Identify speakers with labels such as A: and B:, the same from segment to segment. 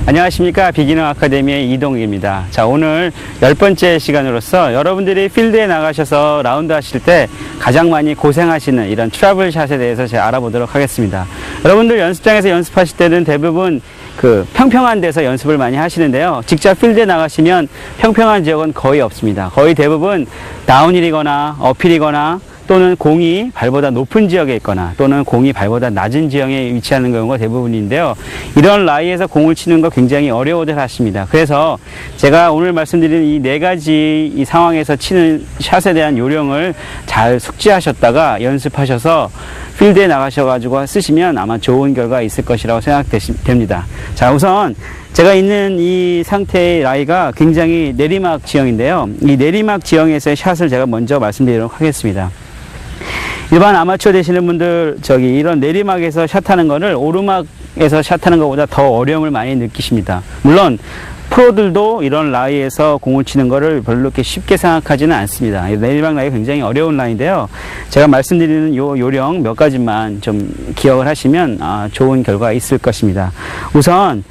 A: 안녕하십니까. 비기너 아카데미의 이동욱입니다. 자, 오늘 10번째 시간으로서 여러분들이 필드에 나가셔서 라운드 하실 때 가장 많이 고생하시는 이런 트러블샷에 대해서 제가 알아보도록 하겠습니다. 여러분들 연습장에서 연습하실 때는 대부분 평평한 데서 연습을 많이 하시는데요. 직접 필드에 나가시면 평평한 지역은 거의 없습니다. 거의 대부분 다운힐이거나 어필이거나 또는 공이 발보다 높은 지역에 있거나 또는 공이 발보다 낮은 지역에 위치하는 경우가 대부분인데요. 이런 라이에서 공을 치는 거 굉장히 어려워들 하십니다. 그래서 제가 오늘 말씀드린 이 네 가지 이 상황에서 치는 샷에 대한 요령을 잘 숙지하셨다가 연습하셔서 필드에 나가셔가지고 쓰시면 아마 좋은 결과 있을 것이라고 생각됩니다. 자, 우선 제가 있는 이 상태의 라이가 굉장히 내리막 지형인데요. 이 내리막 지형에서의 샷을 제가 먼저 말씀드리도록 하겠습니다. 일반 아마추어 되시는 분들 이런 내리막에서 샷하는 거를 오르막에서 샷하는 것보다 더 어려움을 많이 느끼십니다. 물론 프로들도 이런 라이에서 공을 치는 거를 별로 그렇게 쉽게 생각하지는 않습니다. 내리막 라이가 굉장히 어려운 라이인데요. 제가 말씀드리는 요령 몇 가지만 좀 기억을 하시면 좋은 결과가 있을 것입니다. 우선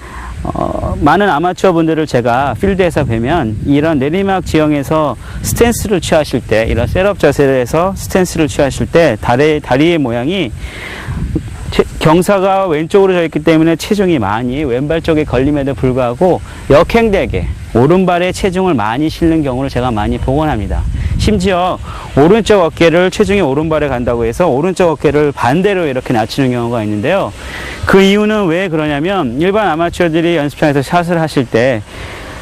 A: 많은 아마추어 분들을 제가 필드에서 뵈면 이런 내리막 지형에서 스탠스를 취하실 때, 이런 셋업 자세를 해서 스탠스를 취하실 때 다리의 모양이 경사가 왼쪽으로 져 있기 때문에 체중이 많이 왼발 쪽에 걸림에도 불구하고 역행되게 오른발에 체중을 많이 실는 경우를 제가 많이 복원합니다. 심지어 오른쪽 어깨를 체중이 오른발에 간다고 해서 오른쪽 어깨를 반대로 이렇게 낮추는 경우가 있는데요. 그 이유는 왜 그러냐면 일반 아마추어들이 연습장에서 샷을 하실 때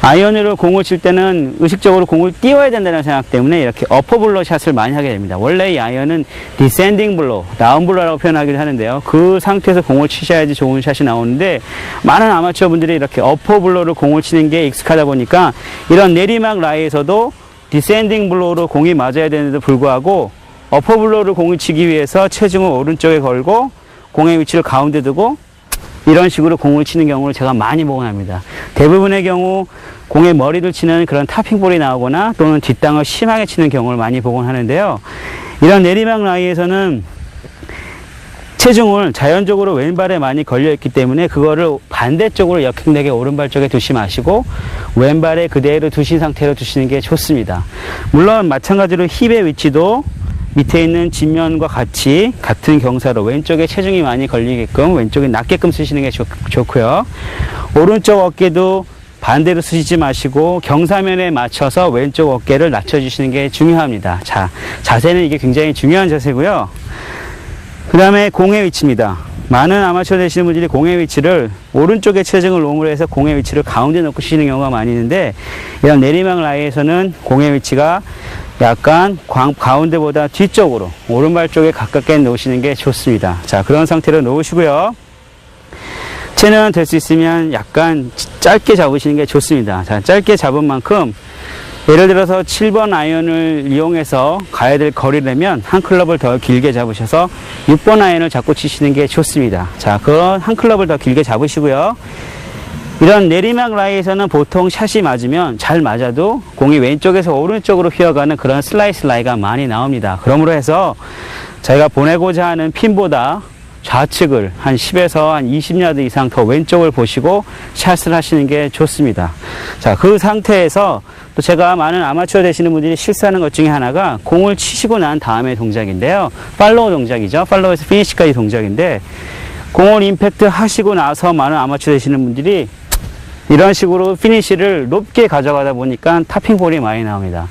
A: 아이언으로 공을 칠 때는 의식적으로 공을 띄워야 된다는 생각 때문에 이렇게 어퍼블로 샷을 많이 하게 됩니다. 원래 이 아이언은 디센딩 블로, 다운 블로라고 표현하기도 하는데요. 그 상태에서 공을 치셔야지 좋은 샷이 나오는데 많은 아마추어 분들이 이렇게 어퍼블로로 공을 치는 게 익숙하다 보니까 이런 내리막 라이에서도 디센딩 블로우로 공이 맞아야 되는데도 불구하고 어퍼 블로우로 공을 치기 위해서 체중을 오른쪽에 걸고 공의 위치를 가운데 두고 이런 식으로 공을 치는 경우를 제가 많이 복원합니다. 대부분의 경우 공의 머리를 치는 그런 타핑볼이 나오거나 또는 뒷땅을 심하게 치는 경우를 많이 복원하는데요. 이런 내리막 라이에서는 체중을 자연적으로 왼발에 많이 걸려있기 때문에 그거를 반대쪽으로 역행되게 오른발 쪽에 두시 마시고 왼발에 그대로 두신 상태로 두시는 게 좋습니다. 물론 마찬가지로 힙의 위치도 밑에 있는 뒷면과 같은 경사로 왼쪽에 체중이 많이 걸리게끔 왼쪽에 낮게끔 쓰시는 게 좋고요. 오른쪽 어깨도 반대로 쓰시지 마시고 경사면에 맞춰서 왼쪽 어깨를 낮춰주시는 게 중요합니다. 자, 자세는 이게 굉장히 중요한 자세고요. 그 다음에 공의 위치입니다. 많은 아마추어 되시는 분들이 공의 위치를 오른쪽에 체중을 롱으로 해서 공의 위치를 가운데 놓고 치시는 경우가 많이 있는데 이런 내리막 라이에서는 공의 위치가 약간 가운데보다 뒤쪽으로 오른발 쪽에 가깝게 놓으시는 게 좋습니다. 자, 그런 상태로 놓으시고요. 채는 될 수 있으면 약간 짧게 잡으시는 게 좋습니다. 자, 짧게 잡은 만큼 예를 들어서 7번 아이언을 이용해서 가야 될 거리라면 한 클럽을 더 길게 잡으셔서 6번 아이언을 잡고 치시는 게 좋습니다. 자, 그런 한 클럽을 더 길게 잡으시고요. 이런 내리막 라이에서는 보통 샷이 맞으면 잘 맞아도 공이 왼쪽에서 오른쪽으로 휘어가는 그런 슬라이스 라이가 많이 나옵니다. 그러므로 해서 저희가 보내고자 하는 핀보다 좌측을 한 10에서 한 20야드 이상 더 왼쪽을 보시고 샷을 하시는 게 좋습니다. 자, 그 상태에서 또 제가 많은 아마추어 되시는 분들이 실수하는 것 중에 하나가 공을 치시고 난 다음의 동작인데요. 팔로우 동작이죠. 팔로우에서 피니시까지 동작인데 공을 임팩트 하시고 나서 많은 아마추어 되시는 분들이 이런 식으로 피니시를 높게 가져가다 보니까 타핑볼이 많이 나옵니다.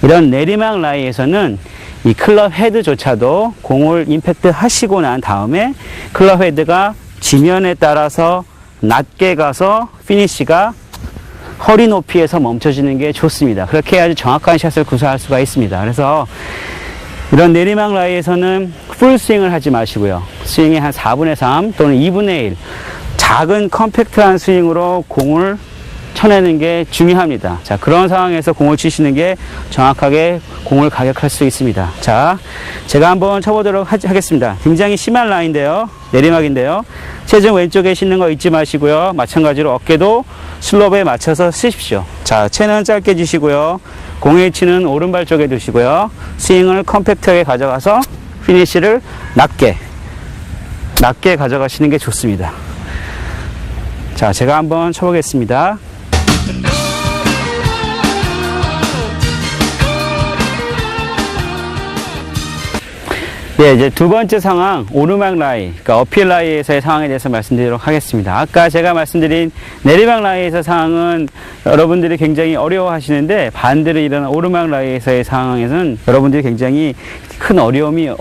A: 이런 내리막 라이에서는 이 클럽 헤드조차도 공을 임팩트 하시고 난 다음에 클럽 헤드가 지면에 따라서 낮게 가서 피니시가 허리 높이에서 멈춰지는 게 좋습니다. 그렇게 해야지 정확한 샷을 구사할 수가 있습니다. 그래서 이런 내리막 라이에서는 풀 스윙을 하지 마시고요. 스윙의 한 4분의 3 또는 2분의 1 작은 컴팩트한 스윙으로 공을 쳐내는 게 중요합니다. 자, 그런 상황에서 공을 치시는 게 정확하게 공을 가격할 수 있습니다. 자, 제가 한번 쳐보도록 하겠습니다. 굉장히 심한 라인인데요. 내리막인데요. 체중 왼쪽에 싣는 거 잊지 마시고요. 마찬가지로 어깨도 슬롭에 맞춰서 쓰십시오. 자, 채는 짧게 주시고요. 공의 위치는 오른발 쪽에 두시고요. 스윙을 컴팩트하게 가져가서 피니시를 낮게 가져가시는 게 좋습니다. 자, 제가 한번 쳐보겠습니다. 예, 이제 두 번째 상황, 오르막 라이, 그러니까 어필 라이에서의 상황에 대해서 말씀드리도록 하겠습니다. 아까 제가 말씀드린 내리막 라이에서 상황은 여러분들이 굉장히 어려워하시는데, 반대로 일어난 오르막 라이에서의 상황에서는 여러분들이 굉장히 큰 어려움이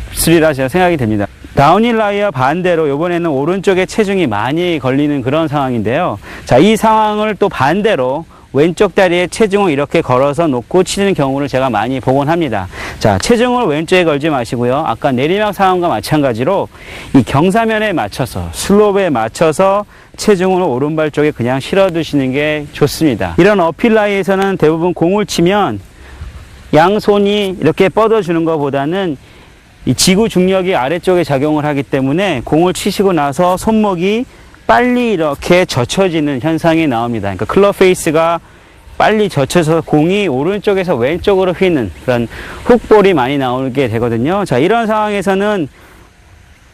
A: 없으리라 제가 생각이 됩니다. 다운힐 라이와 반대로 이번에는 오른쪽에 체중이 많이 걸리는 그런 상황인데요. 자, 이 상황을 또 반대로 왼쪽 다리에 체중을 이렇게 걸어서 놓고 치는 경우를 제가 많이 보곤 합니다. 자, 체중을 왼쪽에 걸지 마시고요. 아까 내리막 상황과 마찬가지로 이 경사면에 맞춰서, 슬롭에 맞춰서 체중을 오른발 쪽에 그냥 실어 두시는 게 좋습니다. 이런 어필 라이에서는 대부분 공을 치면 양손이 이렇게 뻗어주는 것보다는 이 지구 중력이 아래쪽에 작용을 하기 때문에 공을 치시고 나서 손목이 빨리 이렇게 젖혀지는 현상이 나옵니다. 그러니까 클럽 페이스가 빨리 젖혀서 공이 오른쪽에서 왼쪽으로 휘는 그런 훅볼이 많이 나오게 되거든요. 자, 이런 상황에서는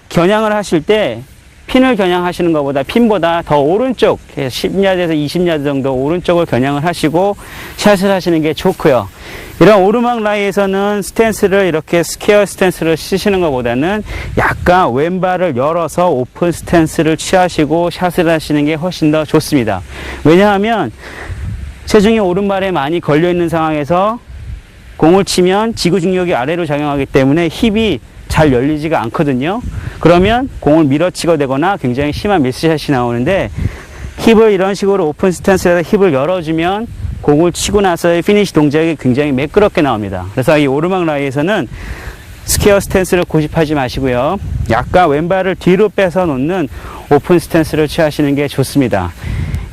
A: 겨냥을 하실 때 핀을 겨냥하시는 것보다 핀보다 더 오른쪽 10야드에서 20야드 정도 오른쪽을 겨냥을 하시고 샷을 하시는 게 좋고요. 이런 오르막 라이에서는 스탠스를 이렇게 스퀘어 스탠스를 쓰시는 것보다는 약간 왼발을 열어서 오픈 스탠스를 취하시고 샷을 하시는 게 훨씬 더 좋습니다. 왜냐하면 체중이 오른발에 많이 걸려있는 상황에서 공을 치면 지구 중력이 아래로 작용하기 때문에 힙이 잘 열리지가 않거든요. 그러면 공을 밀어치게 되거나 굉장히 심한 미스샷이 나오는데, 힙을 이런 식으로 오픈 스탠스에서 힙을 열어주면 공을 치고 나서의 피니시 동작이 굉장히 매끄럽게 나옵니다. 그래서 이 오르막 라이에서는 스퀘어 스탠스를 고집하지 마시고요. 약간 왼발을 뒤로 빼서 놓는 오픈 스탠스를 취하시는 게 좋습니다.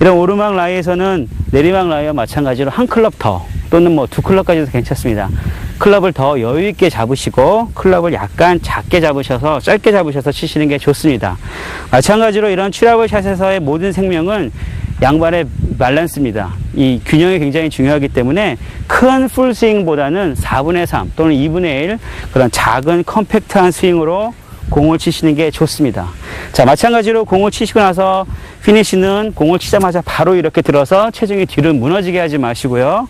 A: 이런 오르막 라이에서는 내리막 라이와 마찬가지로 한 클럽 더 또는 뭐 두 클럽까지도 괜찮습니다. 클럽을 더 여유있게 잡으시고 클럽을 약간 작게 잡으셔서 짧게 잡으셔서 치시는 게 좋습니다. 마찬가지로 이런 트러블 샷에서의 모든 생명은 양발의 밸런스입니다. 이 균형이 굉장히 중요하기 때문에 큰 풀스윙보다는 4분의 3 또는 2분의 1 그런 작은 컴팩트한 스윙으로 공을 치시는 게 좋습니다. 자, 마찬가지로 공을 치시고 나서 피니시는 공을 치자마자 바로 이렇게 들어서 체중이 뒤로 무너지게 하지 마시고요.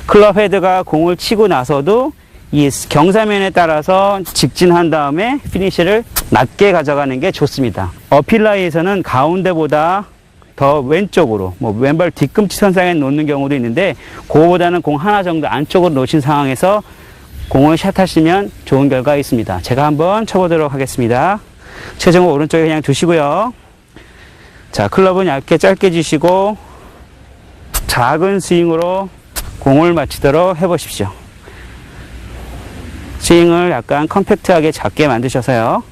A: 클럽 헤드가 공을 치고 나서도 이 경사면에 따라서 직진한 다음에 피니시를 낮게 가져가는 게 좋습니다. 어필 라이에서는 가운데보다 더 왼쪽으로, 뭐 왼발 뒤꿈치 선상에 놓는 경우도 있는데, 그거보다는 공 하나 정도 안쪽으로 놓으신 상황에서 공을 샷하시면 좋은 결과가 있습니다. 제가 한번 쳐보도록 하겠습니다. 체중을 오른쪽에 그냥 두시고요. 자, 클럽은 얇게 짧게 주시고 작은 스윙으로 공을 맞추도록 해보십시오. 스윙을 약간 컴팩트하게 작게 만드셔서요.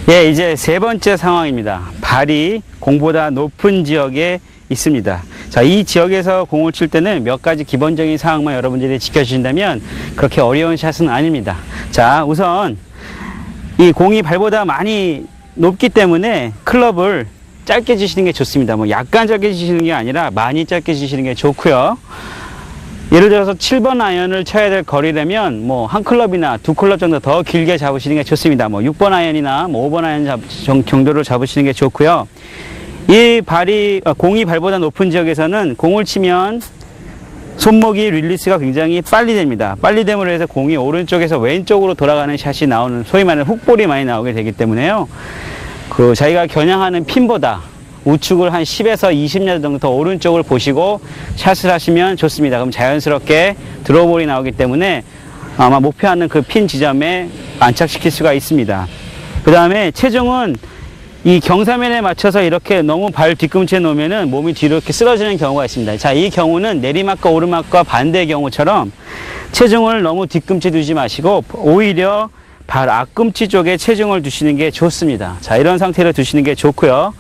A: 예, 이제 세 번째 상황입니다. 발이 공보다 높은 지역에 있습니다. 자, 이 지역에서 공을 칠 때는 몇 가지 기본적인 사항만 여러분들이 지켜주신다면 그렇게 어려운 샷은 아닙니다. 자, 우선 이 공이 발보다 많이 높기 때문에 클럽을 짧게 치시는 게 좋습니다. 뭐 약간 짧게 치시는 게 아니라 많이 짧게 치시는 게 좋고요. 예를 들어서 7번 아이언을 쳐야 될 거리라면 뭐 한 클럽이나 두 클럽 정도 더 길게 잡으시는 게 좋습니다. 뭐 6번 아이언이나 뭐 5번 아이언 정도로 잡으시는 게 좋고요. 이 공이 발보다 높은 지역에서는 공을 치면 손목이 릴리스가 굉장히 빨리 됩니다. 빨리 됨으로 해서 공이 오른쪽에서 왼쪽으로 돌아가는 샷이 나오는, 소위 말하는 훅볼이 많이 나오게 되기 때문에요. 자기가 겨냥하는 핀보다 우측을 한 10에서 20야드 정도 더 오른쪽을 보시고 샷을 하시면 좋습니다. 그럼 자연스럽게 드로우볼이 나오기 때문에 아마 목표하는 그 핀 지점에 안착시킬 수가 있습니다. 그 다음에 체중은 이 경사면에 맞춰서 이렇게 너무 발 뒤꿈치에 놓으면은 몸이 뒤로 이렇게 쓰러지는 경우가 있습니다. 자, 이 경우는 내리막과 오르막과 반대의 경우처럼 체중을 너무 뒤꿈치에 두지 마시고 오히려 발 앞꿈치 쪽에 체중을 두시는 게 좋습니다. 자, 이런 상태로 두시는 게 좋고요.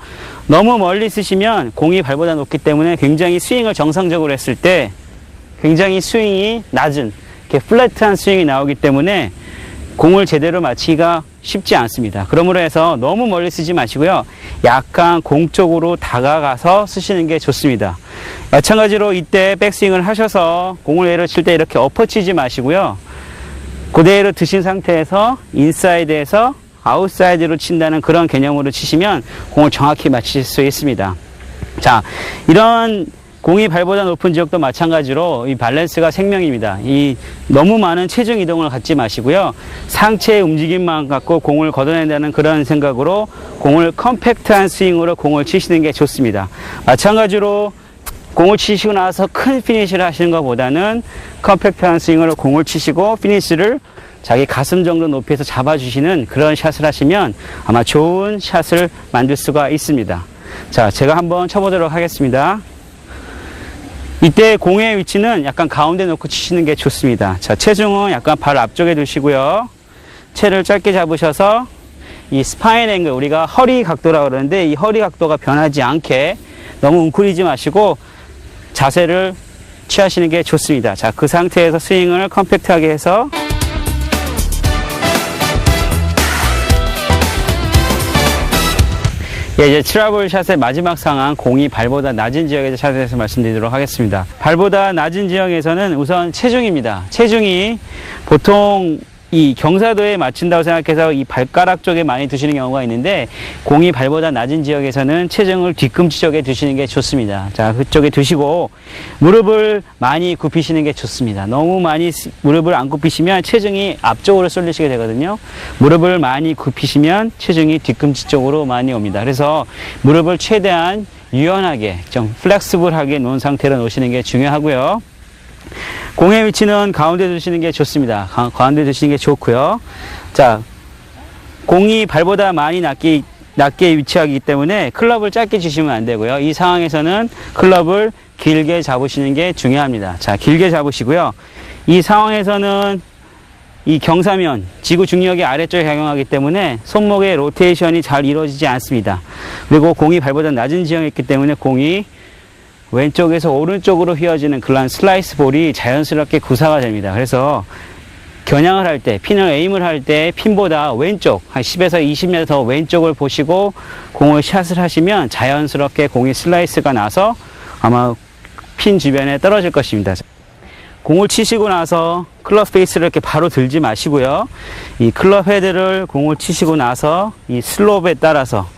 A: 너무 멀리 쓰시면 공이 발보다 높기 때문에 굉장히 스윙을 정상적으로 했을 때 굉장히 스윙이 낮은, 이렇게 플랫한 스윙이 나오기 때문에 공을 제대로 맞히기가 쉽지 않습니다. 그러므로 해서 너무 멀리 쓰지 마시고요. 약간 공 쪽으로 다가가서 쓰시는 게 좋습니다. 마찬가지로 이때 백스윙을 하셔서 공을 외로 칠 때 이렇게 엎어치지 마시고요. 그대로 드신 상태에서 인사이드에서 아웃사이드로 친다는 그런 개념으로 치시면 공을 정확히 맞히실 수 있습니다. 자, 이런 공이 발보다 높은 지역도 마찬가지로 이 밸런스가 생명입니다. 이 너무 많은 체중 이동을 갖지 마시고요. 상체의 움직임만 갖고 공을 걷어낸다는 그런 생각으로 공을 컴팩트한 스윙으로 공을 치시는 게 좋습니다. 마찬가지로 공을 치시고 나서 큰 피니시를 하시는 것보다는 컴팩트한 스윙으로 공을 치시고 피니시를 자기 가슴 정도 높이에서 잡아주시는 그런 샷을 하시면 아마 좋은 샷을 만들 수가 있습니다. 자, 제가 한번 쳐보도록 하겠습니다. 이때 공의 위치는 약간 가운데 놓고 치시는 게 좋습니다. 자, 체중은 약간 발 앞쪽에 두시고요. 채를 짧게 잡으셔서 이 스파인 앵글, 우리가 허리 각도라고 그러는데 이 허리 각도가 변하지 않게 너무 웅크리지 마시고 자세를 취하시는 게 좋습니다. 자, 그 상태에서 스윙을 컴팩트하게 해서 이제 트러블 샷의 마지막 상황, 공이 발보다 낮은 지역에서 샷에 대해서 말씀드리도록 하겠습니다. 발보다 낮은 지역에서는 우선 체중입니다. 체중이 보통 이 경사도에 맞춘다고 생각해서 이 발가락 쪽에 많이 두시는 경우가 있는데, 공이 발보다 낮은 지역에서는 체중을 뒤꿈치 쪽에 두시는 게 좋습니다. 자, 그쪽에 두시고 무릎을 많이 굽히시는 게 좋습니다. 너무 많이 무릎을 안 굽히시면 체중이 앞쪽으로 쏠리시게 되거든요. 무릎을 많이 굽히시면 체중이 뒤꿈치 쪽으로 많이 옵니다. 그래서 무릎을 최대한 유연하게 좀 플렉스블하게 놓은 상태로 놓으시는 게 중요하고요. 공의 위치는 가운데 두시는 게 좋습니다. 가운데 두시는 게 좋고요. 자, 공이 발보다 많이 낮게 위치하기 때문에 클럽을 짧게 주시면 안 되고요. 이 상황에서는 클럽을 길게 잡으시는 게 중요합니다. 자, 길게 잡으시고요. 이 상황에서는 이 경사면, 지구 중력이 아래쪽에 작용하기 때문에 손목의 로테이션이 잘 이루어지지 않습니다. 그리고 공이 발보다 낮은 지형에 있기 때문에 공이 왼쪽에서 오른쪽으로 휘어지는 그런 슬라이스 볼이 자연스럽게 구사가 됩니다. 그래서 겨냥을 할 때, 핀을 에임을 할 때 핀보다 왼쪽, 한 10에서 20m 더 왼쪽을 보시고 공을 샷을 하시면 자연스럽게 공이 슬라이스가 나서 아마 핀 주변에 떨어질 것입니다. 공을 치시고 나서 클럽 페이스를 이렇게 바로 들지 마시고요. 이 클럽 헤드를 공을 치시고 나서 이 슬롭에 따라서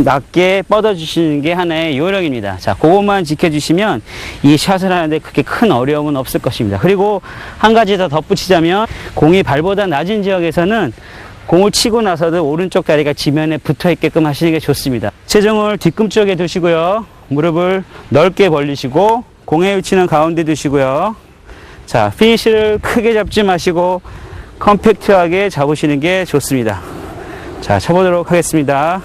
A: 낮게 뻗어주시는 게 하나의 요령입니다. 자, 그것만 지켜주시면 이 샷을 하는데 그렇게 큰 어려움은 없을 것입니다. 그리고 한 가지 더 덧붙이자면, 공이 발보다 낮은 지역에서는 공을 치고 나서도 오른쪽 다리가 지면에 붙어 있게끔 하시는 게 좋습니다. 체중을 뒤꿈치 쪽에 두시고요. 무릎을 넓게 벌리시고 공의 위치는 가운데 두시고요. 자, 피니시를 크게 잡지 마시고 컴팩트하게 잡으시는 게 좋습니다. 자, 쳐보도록 하겠습니다.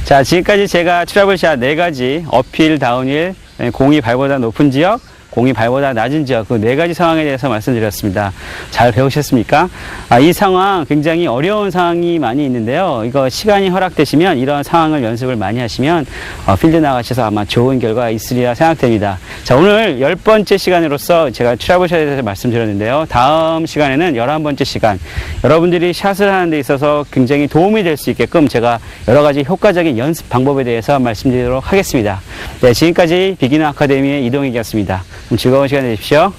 A: 자, 지금까지 제가 트러블샷 4가지, 어필, 다운힐, 공이 발보다 높은 지역, 공이 발보다 낮은 지역, 그 4가지 상황에 대해서 말씀드렸습니다. 잘 배우셨습니까? 이 상황 굉장히 어려운 상황이 많이 있는데요. 이거 시간이 허락되시면 이런 상황을 연습을 많이 하시면 필드 나가셔서 아마 좋은 결과가 있으리라 생각됩니다. 자, 오늘 10번째 시간으로서 제가 트러블샷에 대해서 말씀드렸는데요. 다음 시간에는 11번째 시간, 여러분들이 샷을 하는 데 있어서 굉장히 도움이 될 수 있게끔 제가 여러 가지 효과적인 연습 방법에 대해서 말씀드리도록 하겠습니다. 네, 지금까지 비기너 아카데미의 이동익이었습니다. 즐거운 시간 되십시오.